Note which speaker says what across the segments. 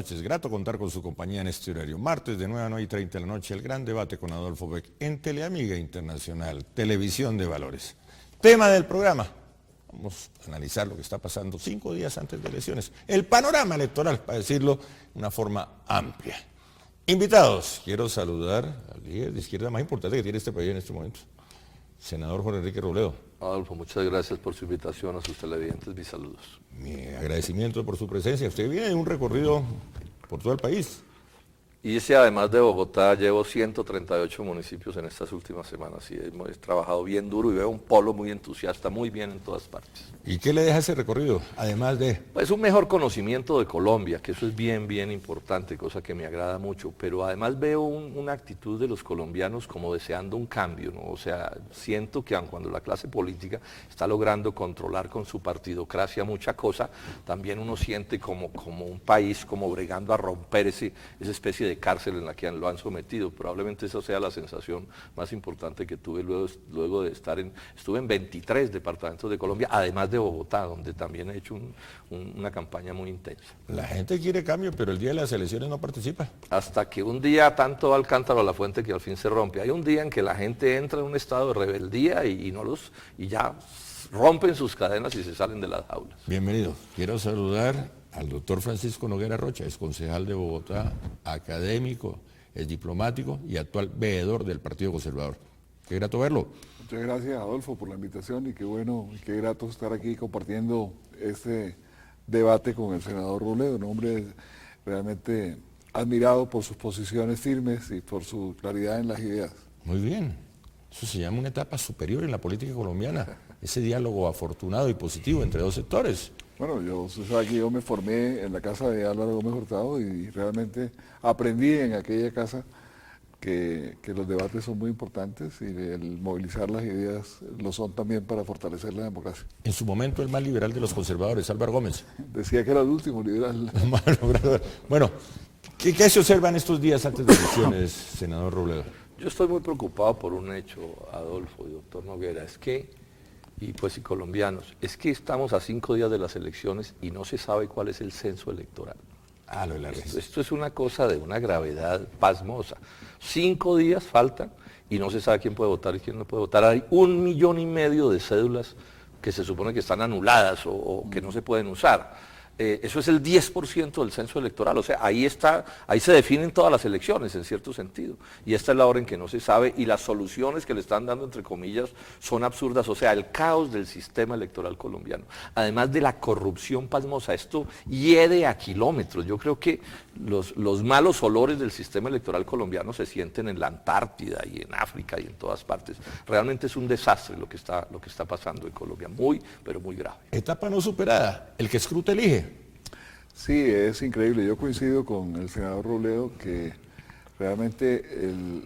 Speaker 1: noches. Grato contar con su compañía en este horario. Martes de 9 a 9:30 de la noche, el gran debate con Adolfo Beck en Teleamiga Internacional, Televisión de Valores. Tema del programa. Vamos a analizar lo que está pasando 5 días antes de elecciones. El panorama electoral, para decirlo de una forma amplia. Invitados, quiero saludar al líder de izquierda más importante que tiene este país en este momento, senador Jorge Enrique Robledo.
Speaker 2: Adolfo, muchas gracias por su invitación, a sus televidentes, mis saludos.
Speaker 1: Mi agradecimiento por su presencia. Usted viene de un recorrido por todo el país.
Speaker 2: Y además de Bogotá, llevo 138 municipios en estas últimas semanas y hemos trabajado bien duro y veo un polo muy entusiasta, muy bien en todas partes.
Speaker 1: ¿Y qué le deja ese recorrido, además de...?
Speaker 2: Pues un mejor conocimiento de Colombia, que eso es bien importante, cosa que me agrada mucho, pero además veo una actitud de los colombianos como deseando un cambio, ¿no? O sea, siento que aun cuando la clase política está logrando controlar con su partidocracia mucha cosa, también uno siente como un país como bregando a romper esa especie de cárcel en la que lo han sometido. Probablemente esa sea la sensación más importante que tuve luego de estuve en 23 departamentos de Colombia, además de Bogotá, donde también he hecho una campaña muy intensa.
Speaker 1: La gente quiere cambio, pero el día de las elecciones no participa.
Speaker 2: Hasta que un día tanto va el cántaro a la fuente que al fin se rompe. Hay un día en que la gente entra en un estado de rebeldía y ya rompen sus cadenas y se salen de las jaulas.
Speaker 1: Bienvenido. Quiero saludar al doctor Francisco Noguera Rocha, es concejal de Bogotá, académico, es diplomático y actual veedor del Partido Conservador. Qué grato verlo.
Speaker 3: Muchas gracias, Adolfo, por la invitación y qué bueno y qué grato estar aquí compartiendo este debate con el senador Robledo, un hombre realmente admirado por sus posiciones firmes y por su claridad en las ideas.
Speaker 1: Muy bien. Eso se llama una etapa superior en la política colombiana, ese diálogo afortunado y positivo entre dos sectores.
Speaker 3: Bueno, usted sabe que yo me formé en la casa de Álvaro Gómez Hurtado y realmente aprendí en aquella casa que los debates son muy importantes y el movilizar las ideas lo son también para fortalecer la democracia.
Speaker 1: En su momento el más liberal de los conservadores, Álvaro Gómez.
Speaker 3: Decía que era el último liberal.
Speaker 1: Bueno, ¿qué se observa en estos días antes de elecciones, senador Robledo?
Speaker 2: Yo estoy muy preocupado por un hecho, Adolfo y doctor Noguera, y colombianos, es que estamos a 5 días de las elecciones y no se sabe cuál es el censo electoral. Esto es una cosa de una gravedad pasmosa. 5 días faltan y no se sabe quién puede votar y quién no puede votar. Hay 1,5 millones de cédulas que se supone que están anuladas o que no se pueden usar. Eso es el 10% del censo electoral, o sea, ahí se definen todas las elecciones en cierto sentido, y esta es la hora en que no se sabe, y las soluciones que le están dando, entre comillas, son absurdas, o sea, el caos del sistema electoral colombiano, además de la corrupción pasmosa, esto hiede a kilómetros. Yo creo que los malos olores del sistema electoral colombiano se sienten en la Antártida y en África y en todas partes. Realmente es un desastre lo que está pasando en Colombia, pero muy grave.
Speaker 1: Etapa no superada, el que escruta elige.
Speaker 3: Sí, es increíble. Yo coincido con el senador Robledo que realmente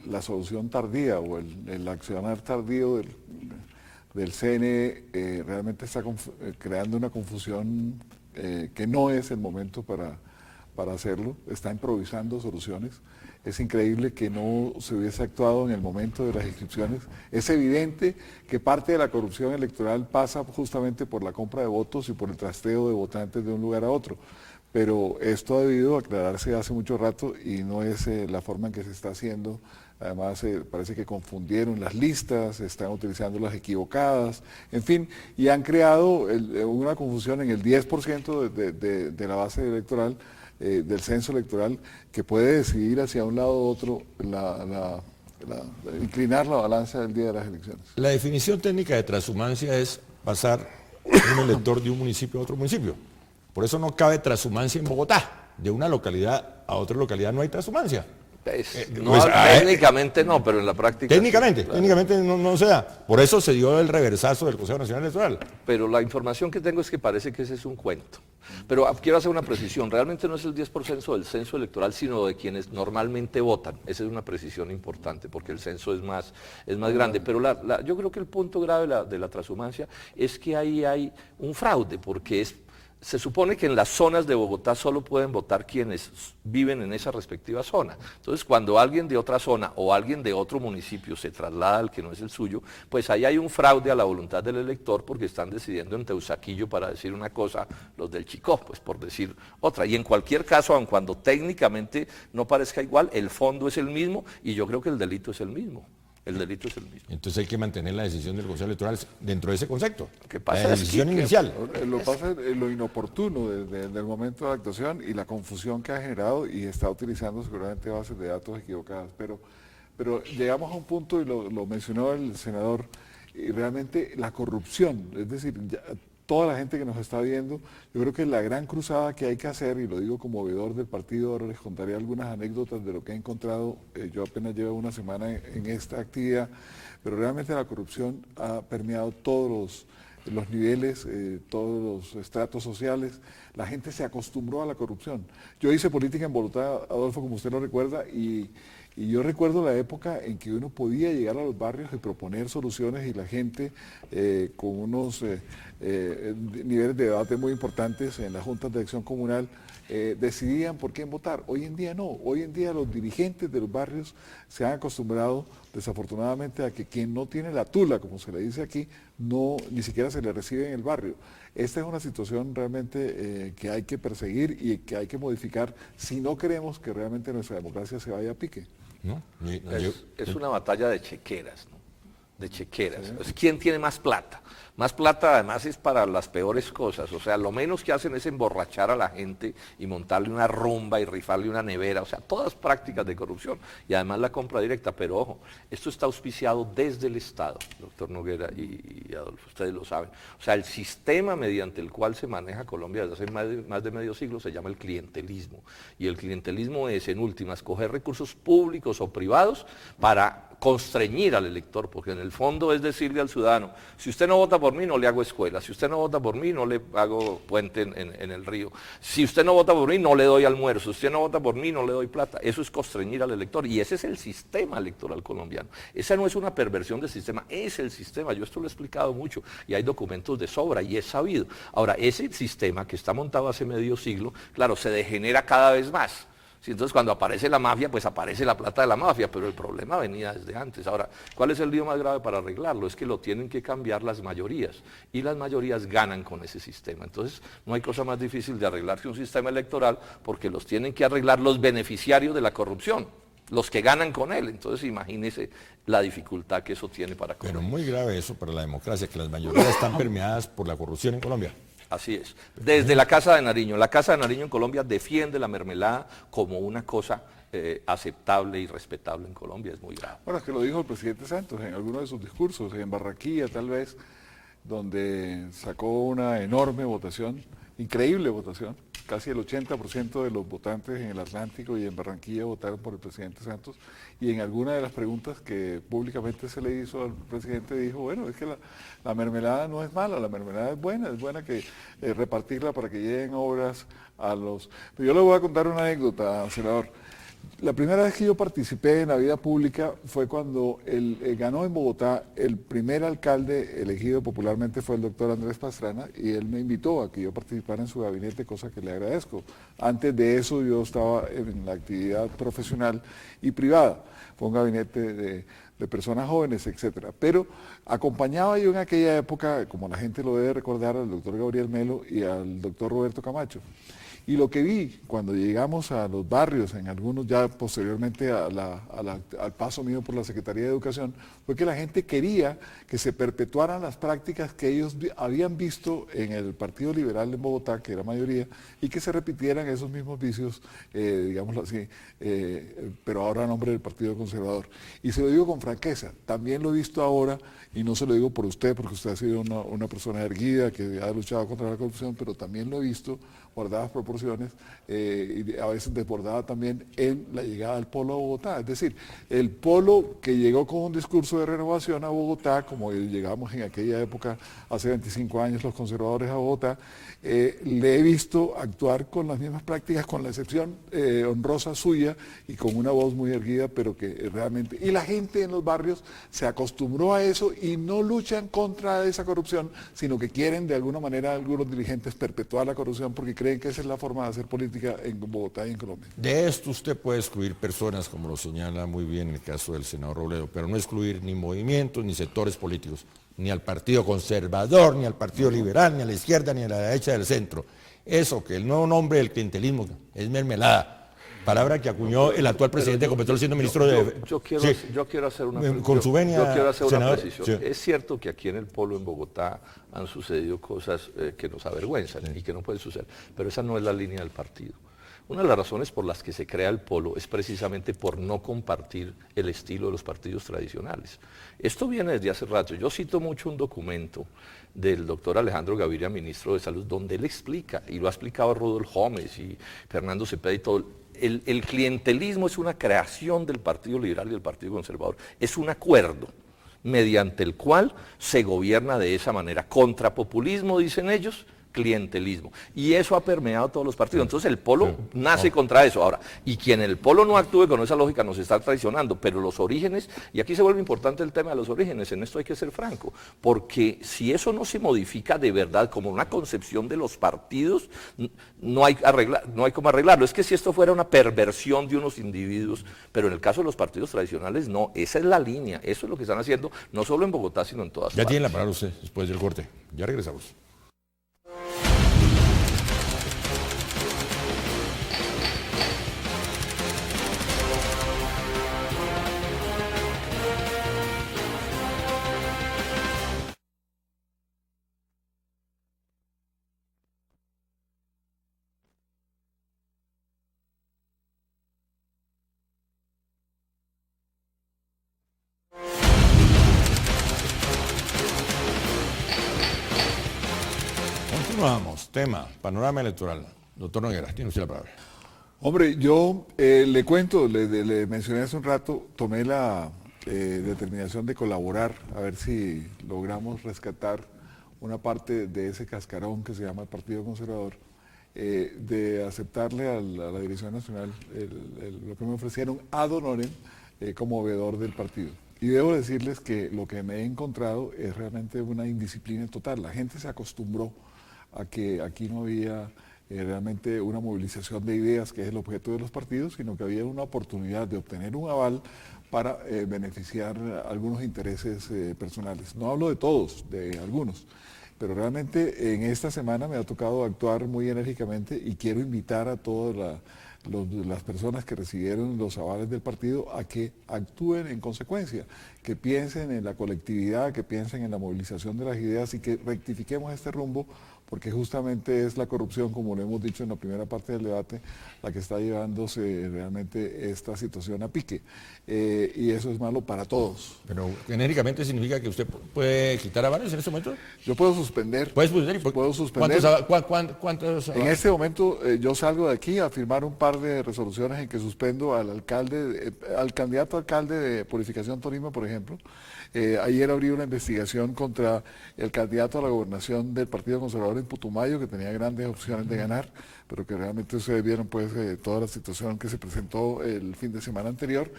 Speaker 3: la solución tardía o el accionar tardío del CNE realmente está creando una confusión que no es el momento para hacerlo. Está improvisando soluciones. Es increíble que no se hubiese actuado en el momento de las inscripciones. Es evidente que parte de la corrupción electoral pasa justamente por la compra de votos y por el trasteo de votantes de un lugar a otro. Pero esto ha debido aclararse hace mucho rato y no es la forma en que se está haciendo. Además, parece que confundieron las listas, están utilizando las equivocadas, en fin, y han creado una confusión en el 10% de la base electoral, del censo electoral, que puede decidir hacia un lado u otro, inclinar la balanza del día de las elecciones.
Speaker 1: La definición técnica de transhumancia es pasar un elector de un municipio a otro municipio. Por eso no cabe transhumancia en Bogotá. De una localidad a otra localidad no hay transhumancia.
Speaker 2: Técnicamente no, pero en la práctica...
Speaker 1: Técnicamente,
Speaker 2: sí, claro.
Speaker 1: Técnicamente no se da. Por eso se dio el reversazo del Consejo Nacional Electoral.
Speaker 2: Pero la información que tengo es que parece que ese es un cuento. Pero quiero hacer una precisión. Realmente no es el 10% del censo electoral, sino de quienes normalmente votan. Esa es una precisión importante, porque el censo es más grande. Pero yo creo que el punto grave de la transhumancia es que ahí hay un fraude, porque se supone que en las zonas de Bogotá solo pueden votar quienes viven en esa respectiva zona. Entonces, cuando alguien de otra zona o alguien de otro municipio se traslada al que no es el suyo, pues ahí hay un fraude a la voluntad del elector porque están decidiendo en Teusaquillo para decir una cosa los del Chicó, pues por decir otra. Y en cualquier caso, aun cuando técnicamente no parezca igual, el fondo es el mismo y yo creo que el delito es el mismo. El delito es el mismo.
Speaker 1: Entonces hay que mantener la decisión del Consejo Electoral dentro de ese concepto.
Speaker 2: ¿Qué pasa?
Speaker 1: La decisión inicial.
Speaker 3: Lo pasa es lo inoportuno del momento de la actuación y la confusión que ha generado y está utilizando seguramente bases de datos equivocadas. Pero llegamos a un punto, y lo mencionó el senador, y realmente la corrupción, es decir, toda la gente que nos está viendo, yo creo que la gran cruzada que hay que hacer, y lo digo como veedor del partido, ahora les contaré algunas anécdotas de lo que he encontrado, yo apenas llevo una semana en esta actividad, pero realmente la corrupción ha permeado todos los niveles, todos los estratos sociales, la gente se acostumbró a la corrupción. Yo hice política en Bogotá, Adolfo, como usted lo recuerda, y yo recuerdo la época en que uno podía llegar a los barrios y proponer soluciones y la gente con unos niveles de debate muy importantes en las juntas de acción comunal decidían por quién votar. Hoy en día no, hoy en día los dirigentes de los barrios se han acostumbrado desafortunadamente a que quien no tiene la tula, como se le dice aquí, ni siquiera se le recibe en el barrio. Esta es una situación realmente que hay que perseguir y que hay que modificar si no queremos que realmente nuestra democracia se vaya a pique.
Speaker 1: ¿No?
Speaker 2: Es una batalla de chequeras, ¿no? De chequeras. Sí. ¿Quién tiene más plata? Más plata además es para las peores cosas, o sea, lo menos que hacen es emborrachar a la gente y montarle una rumba y rifarle una nevera, o sea, todas prácticas de corrupción y además la compra directa, pero ojo, esto está auspiciado desde el Estado, doctor Noguera y Adolfo, ustedes lo saben, o sea, el sistema mediante el cual se maneja Colombia desde hace más de medio siglo se llama el clientelismo y el clientelismo es en últimas coger recursos públicos o privados para constreñir al elector, porque en el fondo es decirle al ciudadano, si usted no vota por mí no le hago escuela, si usted no vota por mí no le hago puente en el río, si usted no vota por mí no le doy almuerzo, si usted no vota por mí no le doy plata, eso es constreñir al elector y ese es el sistema electoral colombiano, esa no es una perversión del sistema, es el sistema, yo esto lo he explicado mucho y hay documentos de sobra y es sabido. Ahora, ese sistema que está montado hace medio siglo, claro, se degenera cada vez más. Entonces cuando aparece la mafia, pues aparece la plata de la mafia, pero el problema venía desde antes. Ahora, ¿cuál es el lío más grave para arreglarlo? Es que lo tienen que cambiar las mayorías, y las mayorías ganan con ese sistema. Entonces, no hay cosa más difícil de arreglar que un sistema electoral, porque los tienen que arreglar los beneficiarios de la corrupción, los que ganan con él. Entonces, imagínese la dificultad que eso tiene para Colombia.
Speaker 1: Pero muy grave eso para la democracia, que las mayorías están permeadas por la corrupción en Colombia.
Speaker 2: Así es. Desde la Casa de Nariño. La Casa de Nariño en Colombia defiende la mermelada como una cosa aceptable y respetable en Colombia. Es muy grave.
Speaker 3: Bueno, es que lo dijo el presidente Santos en alguno de sus discursos, en Barranquilla tal vez, donde sacó una enorme votación, increíble votación. Casi el 80% de los votantes en el Atlántico y en Barranquilla votaron por el presidente Santos, y en alguna de las preguntas que públicamente se le hizo al presidente dijo, bueno, es que la mermelada no es mala, la mermelada es buena que repartirla para que lleguen obras a los... Pero yo le voy a contar una anécdota, senador. La primera vez que yo participé en la vida pública fue cuando ganó en Bogotá el primer alcalde elegido popularmente fue el doctor Andrés Pastrana, y él me invitó a que yo participara en su gabinete, cosa que le agradezco. Antes de eso yo estaba en la actividad profesional y privada, fue un gabinete de personas jóvenes, etcétera. Pero acompañaba yo en aquella época, como la gente lo debe recordar, al doctor Gabriel Melo y al doctor Roberto Camacho. Y lo que vi cuando llegamos a los barrios, en algunos ya posteriormente al paso mío por la Secretaría de Educación, fue que la gente quería que se perpetuaran las prácticas que ellos habían visto en el Partido Liberal en Bogotá, que era mayoría, y que se repitieran esos mismos vicios, digámoslo así, pero ahora a nombre del Partido Conservador. Y se lo digo con franqueza, también lo he visto ahora, y no se lo digo por usted, porque usted ha sido una persona erguida, que ha luchado contra la corrupción, pero también lo he visto, guardadas proporciones, proporciones y a veces desbordada también en la llegada del polo a Bogotá. Es decir, el polo que llegó con un discurso de renovación a Bogotá, como llegamos en aquella época, hace 25 años los conservadores a Bogotá, le he visto actuar con las mismas prácticas, con la excepción honrosa suya y con una voz muy erguida, pero que realmente... Y la gente en los barrios se acostumbró a eso y no luchan contra esa corrupción, sino que quieren de alguna manera algunos dirigentes perpetuar la corrupción porque creen que esa es la forma de hacer política en Bogotá y en Colombia.
Speaker 1: De esto usted puede excluir personas, como lo señala muy bien en el caso del senador Robledo, pero no excluir ni movimientos ni sectores políticos, ni al Partido Conservador, ni al Partido Liberal, ni a la izquierda, ni a la derecha del centro. Eso, que el nuevo nombre del clientelismo es mermelada, palabra que acuñó el actual presidente como siendo ministro de...
Speaker 2: Yo quiero hacer una precisión.
Speaker 1: Con su venia,
Speaker 2: yo quiero hacer
Speaker 1: senador,
Speaker 2: una precisión. Sí. Es cierto que aquí en el polo, en Bogotá, han sucedido cosas que nos avergüenzan y que no pueden suceder, pero esa no es la línea del partido. Una de las razones por las que se crea el polo es precisamente por no compartir el estilo de los partidos tradicionales. Esto viene desde hace rato. Yo cito mucho un documento del doctor Alejandro Gaviria, ministro de Salud, donde él explica, y lo ha explicado Rudolf Gómez y Fernando Cepeda y todo, el clientelismo es una creación del Partido Liberal y del Partido Conservador. Es un acuerdo mediante el cual se gobierna de esa manera. Contrapopulismo, dicen ellos, clientelismo. Y eso ha permeado todos los partidos. Entonces el polo nace contra eso. Ahora, y quien el polo no actúe con esa lógica nos está traicionando, pero los orígenes, y aquí se vuelve importante el tema de los orígenes, en esto hay que ser franco, porque si eso no se modifica de verdad como una concepción de los partidos, no hay cómo arreglarlo. Es que si esto fuera una perversión de unos individuos, pero en el caso de los partidos tradicionales no, esa es la línea, eso es lo que están haciendo, no solo en Bogotá, sino en todas partes.
Speaker 1: Ya tiene la palabra usted, después del corte. Ya regresamos. Continuamos, tema, panorama electoral. Doctor Noguera, tiene usted la palabra.
Speaker 3: Hombre, yo le cuento, le mencioné hace un rato, tomé la determinación de colaborar, a ver si logramos rescatar una parte de ese cascarón que se llama el Partido Conservador, de aceptarle a la Dirección Nacional lo que me ofrecieron ad honorem como veedor del partido. Y debo decirles que lo que me he encontrado es realmente una indisciplina total. La gente se acostumbró a que aquí no había realmente una movilización de ideas, que es el objeto de los partidos, sino que había una oportunidad de obtener un aval para beneficiar algunos intereses personales. No hablo de todos, de algunos, pero realmente en esta semana me ha tocado actuar muy enérgicamente y quiero invitar a todas las personas que recibieron los avales del partido a que actúen en consecuencia, que piensen en la colectividad, que piensen en la movilización de las ideas y que rectifiquemos este rumbo, porque justamente es la corrupción, como lo hemos dicho en la primera parte del debate, la que está llevándose realmente esta situación a pique. Y eso es malo para todos.
Speaker 1: Pero genéricamente significa que usted puede quitar avales en este momento.
Speaker 3: Yo puedo suspender.
Speaker 1: ¿Puedes suspender?
Speaker 3: Puedo suspender.
Speaker 1: ¿Cuántos
Speaker 3: en este momento yo salgo de aquí a firmar un par de resoluciones en que suspendo al alcalde, al candidato alcalde de Purificación Tolima, por ejemplo. Ayer abrí una investigación contra el candidato a la gobernación del Partido Conservador en Putumayo, que tenía grandes opciones de ganar, pero que realmente ustedes vieron pues toda la situación que se presentó el fin de semana anterior.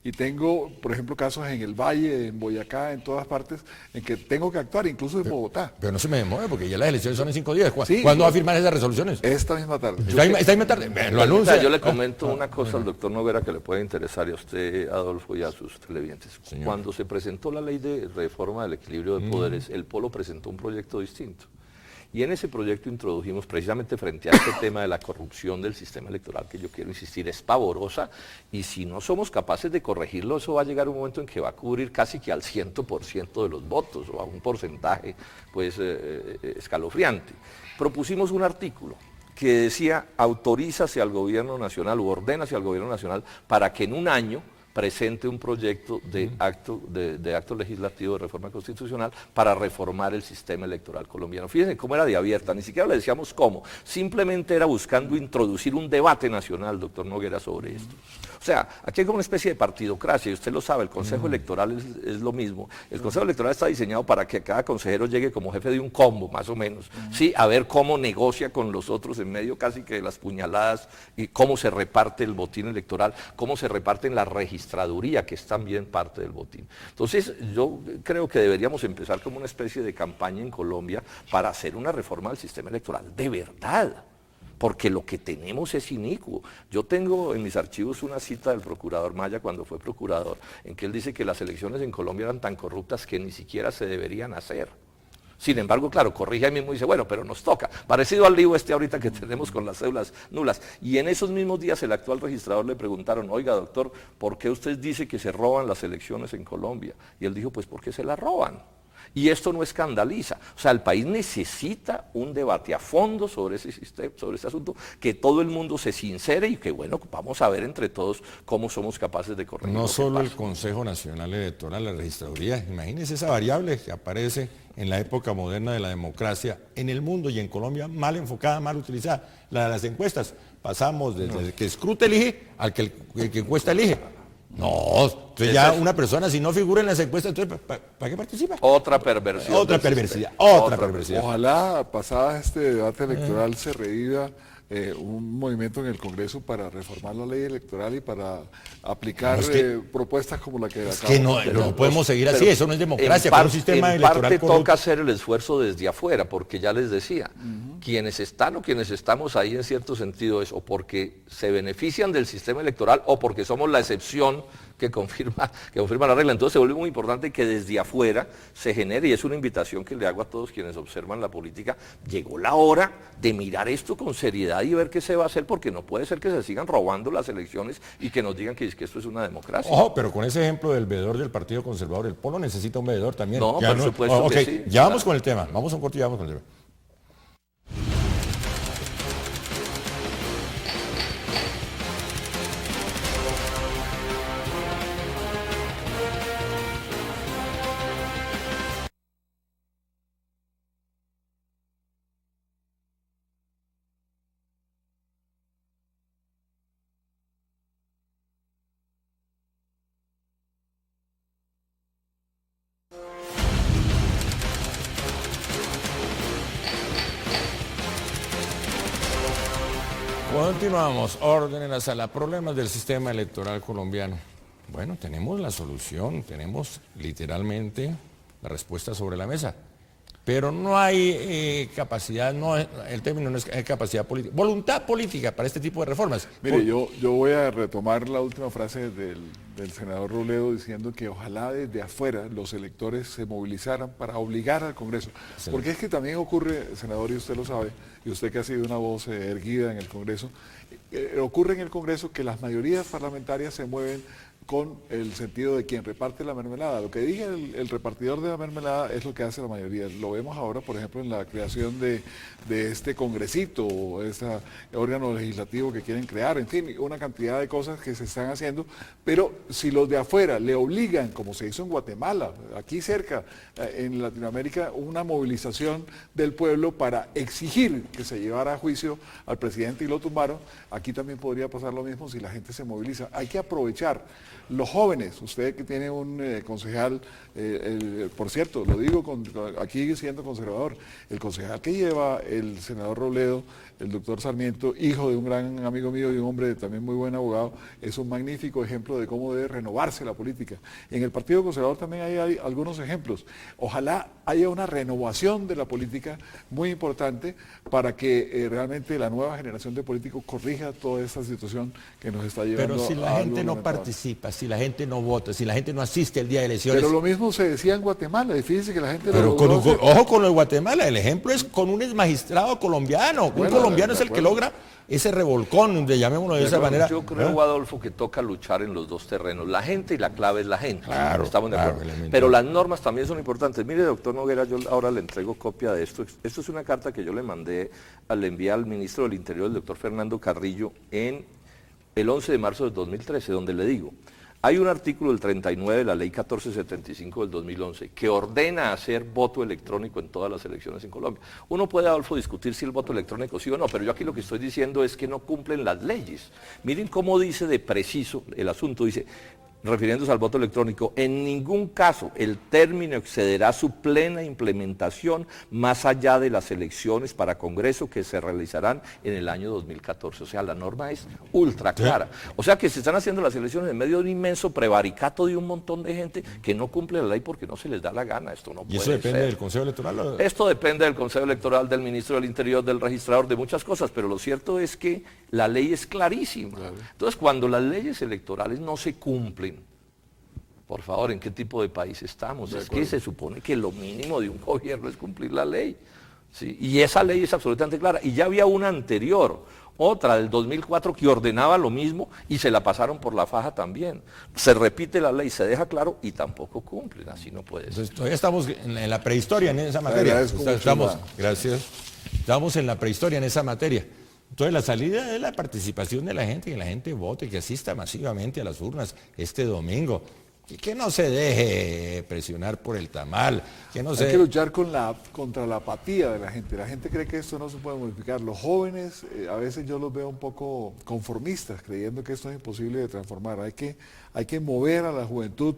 Speaker 3: Y tengo, por ejemplo, casos en el Valle, en Boyacá, en todas partes, en que tengo que actuar, incluso en Bogotá.
Speaker 1: Pero no se me demore, porque ya las elecciones son en 5 días.
Speaker 3: Sí,
Speaker 1: ¿Cuándo va a firmar esas resoluciones?
Speaker 3: Esta misma tarde.
Speaker 1: Esta misma tarde, lo anuncia.
Speaker 2: Yo le comento una cosa al doctor Noguera que le puede interesar a usted, Adolfo, y a sus televidentes.
Speaker 1: Señor.
Speaker 2: Cuando se presentó la ley de reforma del equilibrio de poderes, el Polo presentó un proyecto distinto. Y en ese proyecto introdujimos precisamente frente a este tema de la corrupción del sistema electoral, que yo quiero insistir, es pavorosa, y si no somos capaces de corregirlo, eso va a llegar un momento en que va a cubrir casi que al 100% de los votos, o a un porcentaje pues escalofriante. Propusimos un artículo que decía, autorízase al gobierno nacional, o ordénase al gobierno nacional, para que en un año presente un proyecto de acto legislativo de reforma constitucional para reformar el sistema electoral colombiano. Fíjense cómo era de abierta, ni siquiera le decíamos cómo, simplemente era buscando introducir un debate nacional, doctor Noguera, sobre esto. O sea, aquí hay como una especie de partidocracia, y usted lo sabe, el Consejo Electoral es lo mismo. El Consejo Electoral está diseñado para que cada consejero llegue como jefe de un combo, más o menos, ¿sí? A ver cómo negocia con los otros en medio casi que de las puñaladas, y cómo se reparte el botín electoral, cómo se reparten la registraduría, que es también parte del botín. Entonces, yo creo que deberíamos empezar como una especie de campaña en Colombia para hacer una reforma del sistema electoral, de verdad. Porque lo que tenemos es inicuo. Yo tengo en mis archivos una cita del procurador Maya cuando fue procurador, en que él dice que las elecciones en Colombia eran tan corruptas que ni siquiera se deberían hacer. Sin embargo, claro, corrige ahí mismo y dice, bueno, pero nos toca. Parecido al lío ahorita que tenemos con las cédulas nulas. Y en esos mismos días el actual registrador le preguntaron, oiga, doctor, ¿por qué usted dice que se roban las elecciones en Colombia? Y él dijo, pues porque se las roban. Y esto no escandaliza. O sea, el país necesita un debate a fondo sobre ese sistema, sobre ese asunto, que todo el mundo se sincere y que, bueno, vamos a ver entre todos cómo somos capaces de corregir.
Speaker 1: No solo el Consejo Nacional Electoral, la registraduría, imagínese esa variable que aparece en la época moderna de la democracia en el mundo y en Colombia, mal enfocada, mal utilizada. La de las encuestas, pasamos desde el que escruta elige al que el que encuesta elige. No, entonces ya una persona si no figura en las encuestas, entonces ¿para qué participa?
Speaker 2: Otra perversión.
Speaker 1: Otra perversidad, otra perversidad.
Speaker 3: Ojalá, pasada este debate electoral, se reviva un movimiento en el Congreso para reformar la ley electoral y para aplicar propuestas como la que acabamos
Speaker 1: que no podemos seguir así, eso no es democracia, con un sistema
Speaker 2: en
Speaker 1: electoral
Speaker 2: parte
Speaker 1: corrupto.
Speaker 2: toca hacer el esfuerzo desde afuera, porque ya les decía, quienes están o quienes estamos ahí en cierto sentido es o porque se benefician del sistema electoral o porque somos la excepción que confirma la regla. Entonces se vuelve muy importante que desde afuera se genere, y es una invitación que le hago a todos quienes observan la política, llegó la hora de mirar esto con seriedad y ver qué se va a hacer, porque no puede ser que se sigan robando las elecciones y que nos digan que esto es una democracia.
Speaker 1: Ojo, pero con ese ejemplo del veedor del Partido Conservador, el Polo necesita un veedor también.
Speaker 2: No, por supuesto que sí.
Speaker 1: Ya vamos con el tema, vamos a un corte y ya vamos con el tema. Continuamos, orden en la sala, problemas del sistema electoral colombiano. Bueno, tenemos la solución, tenemos literalmente la respuesta sobre la mesa, pero no hay capacidad, el término no es capacidad política, voluntad política para este tipo de reformas.
Speaker 3: Mire, yo voy a retomar la última frase del senador Robledo diciendo que ojalá desde afuera los electores se movilizaran para obligar al Congreso. Sí. Porque es que también ocurre, senador, y usted lo sabe, y usted que ha sido una voz erguida en el Congreso, ocurre en el Congreso que las mayorías parlamentarias se mueven con el sentido de quien reparte la mermelada. Lo que dije el repartidor de la mermelada es lo que hace la mayoría. Lo vemos ahora, por ejemplo, en la creación de este congresito o este órgano legislativo que quieren crear, en fin, una cantidad de cosas que se están haciendo, pero si los de afuera le obligan, como se hizo en Guatemala, aquí cerca, en Latinoamérica, una movilización del pueblo para exigir que se llevara a juicio al presidente y lo tumbaron, aquí también podría pasar lo mismo si la gente se moviliza. Hay que aprovechar. Los jóvenes, usted que tiene un concejal, por cierto, lo digo aquí siendo conservador, el concejal que lleva el senador Robledo, el doctor Sarmiento, hijo de un gran amigo mío y un hombre también muy buen abogado, es un magnífico ejemplo de cómo debe renovarse la política. En el Partido Conservador también hay algunos ejemplos. Ojalá haya una renovación de la política muy importante para que realmente la nueva generación de políticos corrija toda esta situación que nos está llevando.
Speaker 1: Pero si la gente no participa, si la gente no vota, si la gente no asiste el día de elecciones.
Speaker 3: Pero lo mismo se decía en Guatemala, y fíjense que la gente...
Speaker 1: Pero ojo con lo de Guatemala, el ejemplo es con un exmagistrado colombiano, un colombiano es el que logra ese revolcón, llamémoslo de esa manera.
Speaker 2: Yo creo, Adolfo, que toca luchar en los dos terrenos, la gente y la clave es la gente,
Speaker 1: claro,
Speaker 2: estamos de acuerdo. Pero las normas también son importantes. Mire, doctor Noguera, yo ahora le entrego copia de esto. Esto es una carta que yo le envié al ministro del Interior, el doctor Fernando Carrillo, en el 11 de marzo de 2013, donde le digo, Hay un artículo del 39 de la ley 1475 del 2011 que ordena hacer voto electrónico en todas las elecciones en Colombia. Uno puede, Adolfo, discutir si el voto electrónico sí o no, pero yo aquí lo que estoy diciendo es que no cumplen las leyes. Miren cómo dice de preciso el asunto, dice, refiriéndose al voto electrónico, en ningún caso el término excederá su plena implementación más allá de las elecciones para Congreso que se realizarán en el año 2014. O sea, la norma es ultra clara. O sea que se están haciendo las elecciones en medio de un inmenso prevaricato de un montón de gente que no cumple la ley porque no se les da la gana. Esto no puede ser.
Speaker 1: ¿Y eso depende del Consejo Electoral?
Speaker 2: Esto depende del Consejo Electoral, del Ministro del Interior, del registrador, de muchas cosas, pero lo cierto es que la ley es clarísima. Claro. Entonces, cuando las leyes electorales no se cumplen, por favor, ¿en qué tipo de país estamos? Es que se supone que lo mínimo de un gobierno es cumplir la ley. ¿Sí? Y esa ley es absolutamente clara. Y ya había una anterior, otra del 2004, que ordenaba lo mismo y se la pasaron por la faja también. Se repite la ley, se deja claro y tampoco cumplen. Así no puede ser.
Speaker 1: Entonces, todavía estamos en la prehistoria en esa materia. Estamos en la prehistoria en esa materia. Entonces la salida es la participación de la gente, que la gente vote, que asista masivamente a las urnas este domingo. Y que no se deje presionar por el tamal.
Speaker 3: Hay que luchar contra la apatía de la gente. La gente cree que esto no se puede modificar. Los jóvenes, a veces yo los veo un poco conformistas, creyendo que esto es imposible de transformar. Hay que mover a la juventud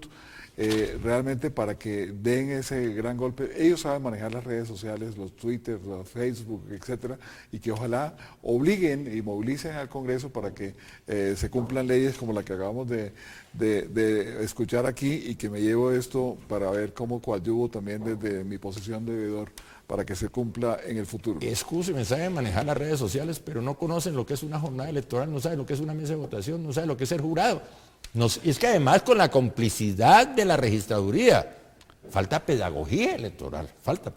Speaker 3: realmente para que den ese gran golpe. Ellos saben manejar las redes sociales, los Twitter, los Facebook, etcétera, y que ojalá obliguen y movilicen al Congreso para que se cumplan leyes como la que acabamos de escuchar aquí, y que me llevo esto para ver cómo coadyuvo también desde mi posición de veedor para que se cumpla en el futuro.
Speaker 1: Excúseme, saben manejar las redes sociales, pero no conocen lo que es una jornada electoral, no saben lo que es una mesa de votación, no saben lo que es ser jurado. Es que además con la complicidad de la registraduría, falta pedagogía electoral. Falta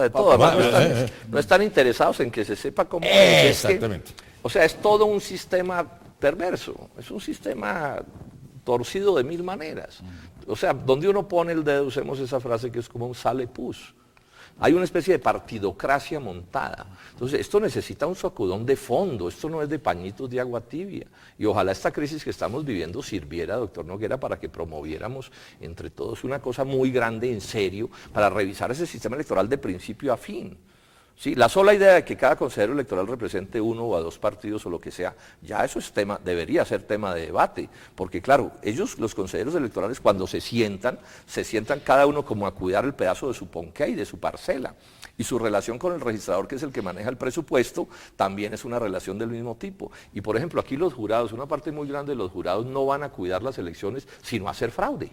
Speaker 1: de todo, además no están interesados en que se sepa cómo es.
Speaker 2: Exactamente. O sea, es todo un sistema perverso, es un sistema torcido de mil maneras. O sea, donde uno pone el dedo, usemos esa frase que es como un sale pus. Hay una especie de partidocracia montada. Entonces, esto necesita un sacudón de fondo, esto no es de pañitos de agua tibia. Y ojalá esta crisis que estamos viviendo sirviera, doctor Noguera, para que promoviéramos entre todos una cosa muy grande, en serio, para revisar ese sistema electoral de principio a fin. Sí, la sola idea de que cada consejero electoral represente uno o a dos partidos o lo que sea, ya eso es debería ser tema de debate, porque claro, ellos, los consejeros electorales, cuando se sientan cada uno como a cuidar el pedazo de su ponqué y de su parcela, y su relación con el registrador, que es el que maneja el presupuesto, también es una relación del mismo tipo. Y por ejemplo, aquí los jurados, una parte muy grande de los jurados no van a cuidar las elecciones, sino a hacer fraude.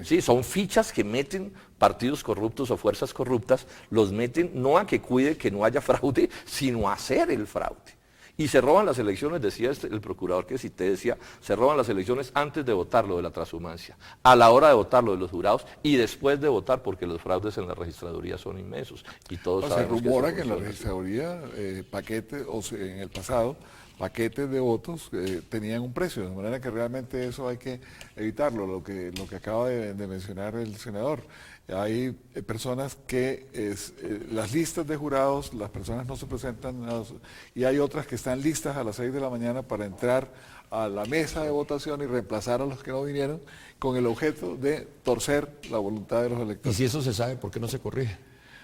Speaker 2: Sí, son fichas que meten partidos corruptos o fuerzas corruptas, los meten no a que cuide que no haya fraude, sino a hacer el fraude. Y se roban las elecciones, decía el procurador que cité, decía, se roban las elecciones antes de votar lo de la transhumancia, a la hora de votar lo de los jurados y después de votar, porque los fraudes en la registraduría son inmensos. Y todos sabemos
Speaker 3: se rumora que en la registraduría, en el pasado, paquetes de votos tenían un precio, de manera que realmente eso hay que evitarlo, lo que acaba de mencionar el senador. Hay personas que las listas de jurados, las personas no se presentan, y hay otras que están listas a las 6 de la mañana para entrar a la mesa de votación y reemplazar a los que no vinieron, con el objeto de torcer la voluntad de los electores.
Speaker 1: ¿Y si eso se sabe, por qué no se corrige?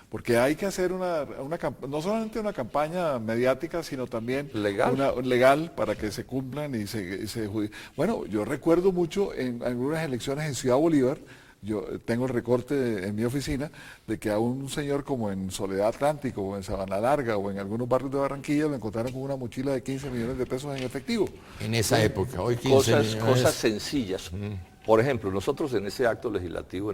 Speaker 3: Porque hay que hacer no solamente una campaña mediática, sino también legal para que se cumplan y se Bueno, yo recuerdo mucho en algunas elecciones en Ciudad Bolívar, yo tengo el recorte en mi oficina, de que a un señor como en Soledad Atlántico o en Sabana Larga o en algunos barrios de Barranquilla lo encontraron con una mochila de 15 millones de pesos en efectivo.
Speaker 1: En esa época, hoy 15 millones.
Speaker 2: Cosas sencillas. Por ejemplo, nosotros en ese acto legislativo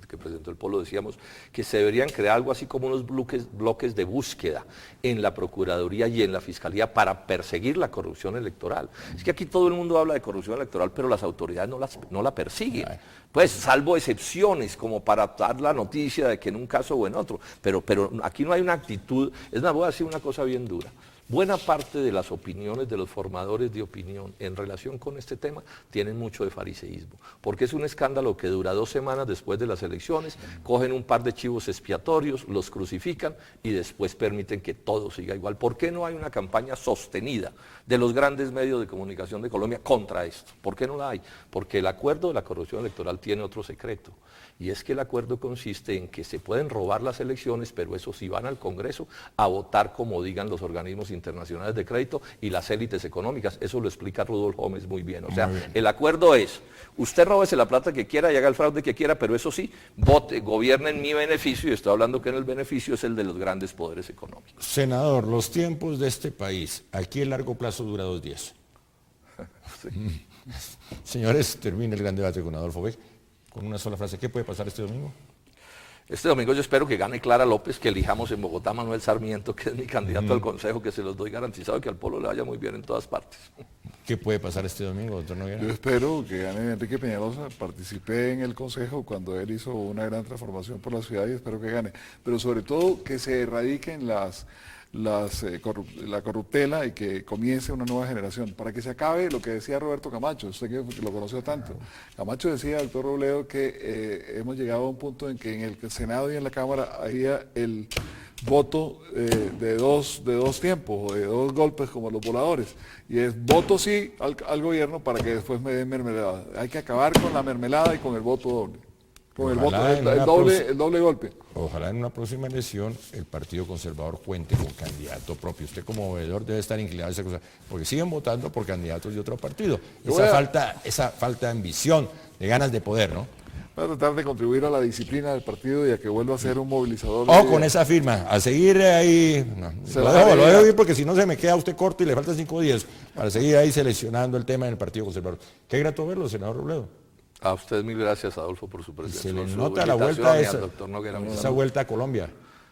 Speaker 2: que presentó el Polo decíamos que se deberían crear algo así como unos bloques de búsqueda en la Procuraduría y en la Fiscalía para perseguir la corrupción electoral. Es que aquí todo el mundo habla de corrupción electoral, pero las autoridades no la persiguen. Pues salvo excepciones como para dar la noticia de que en un caso o en otro, pero aquí no hay una actitud. Es más, voy a decir una cosa bien dura. Buena parte de las opiniones de los formadores de opinión en relación con este tema tienen mucho de fariseísmo, porque es un escándalo que dura 2 semanas después de las elecciones, cogen un par de chivos expiatorios, los crucifican y después permiten que todo siga igual. ¿Por qué no hay una campaña sostenida de los grandes medios de comunicación de Colombia contra esto? ¿Por qué no la hay? Porque el acuerdo de la corrupción electoral tiene otro secreto, y es que el acuerdo consiste en que se pueden robar las elecciones, pero eso sí van al Congreso a votar como digan los organismos internacionales de crédito y las élites económicas. Eso lo explica Rudolf Gómez muy bien. O sea, el acuerdo es, usted róbese la plata que quiera y haga el fraude que quiera, pero eso sí, vote, gobierne en mi beneficio, y estoy hablando que en el beneficio es el de los grandes poderes económicos.
Speaker 1: Senador, los tiempos de este país, aquí el largo plazo dura 2 días.
Speaker 2: Sí.
Speaker 1: Señores, termina el gran debate con Adolfo Beck con una sola frase. ¿Qué puede pasar este domingo?
Speaker 2: Este domingo yo espero que gane Clara López, que elijamos en Bogotá a Manuel Sarmiento, que es mi candidato al Consejo, que se los doy garantizado, que al pueblo le vaya muy bien en todas partes.
Speaker 1: ¿Qué puede pasar este domingo, doctor Noguera?
Speaker 3: Yo espero que gane Enrique Peñalosa. Participé en el Consejo cuando él hizo una gran transformación por la ciudad y espero que gane. Pero sobre todo que se erradiquen la corruptela y que comience una nueva generación, para que se acabe lo que decía Roberto Camacho, usted que lo conoció tanto. Camacho decía, doctor Robledo, que hemos llegado a un punto en que en el Senado y en la Cámara había el voto de dos tiempos, o de 2 golpes como los voladores, y es voto sí al gobierno para que después me den mermelada. Hay que acabar con la mermelada y con el voto doble. Con el doble golpe.
Speaker 1: Ojalá en una próxima elección el Partido Conservador cuente con candidato propio. Usted como veedor debe estar inclinado a esa cosa, porque siguen votando por candidatos de otro partido. Esa falta de ambición, de ganas de poder, ¿no?
Speaker 3: Voy a tratar de contribuir a la disciplina del partido y a que vuelva a ser un movilizador.
Speaker 1: Con esa firma, a seguir ahí, lo dejo ir porque si no se me queda usted corto y le faltan 5 días para seguir ahí seleccionando el tema en el Partido Conservador. Qué grato verlo, senador Robledo.
Speaker 2: A usted mil gracias, Adolfo, por su presencia.
Speaker 1: Se le nota la vuelta esa vuelta a Colombia.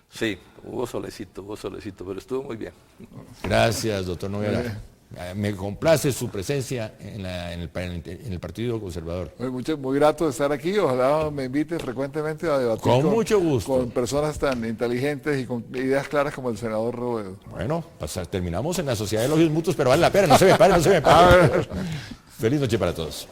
Speaker 2: Sí, hubo solecito, pero estuvo muy bien.
Speaker 1: Gracias, doctor Noguera. Me complace su presencia en el Partido Conservador.
Speaker 3: Muy grato de estar aquí. Ojalá me invite frecuentemente a debatir
Speaker 1: mucho gusto
Speaker 3: con personas tan inteligentes y con ideas claras como el senador Robledo.
Speaker 1: Bueno, terminamos en la Sociedad de Elogios Mutuos, pero vale la pena, no se me pare. Feliz noche para todos.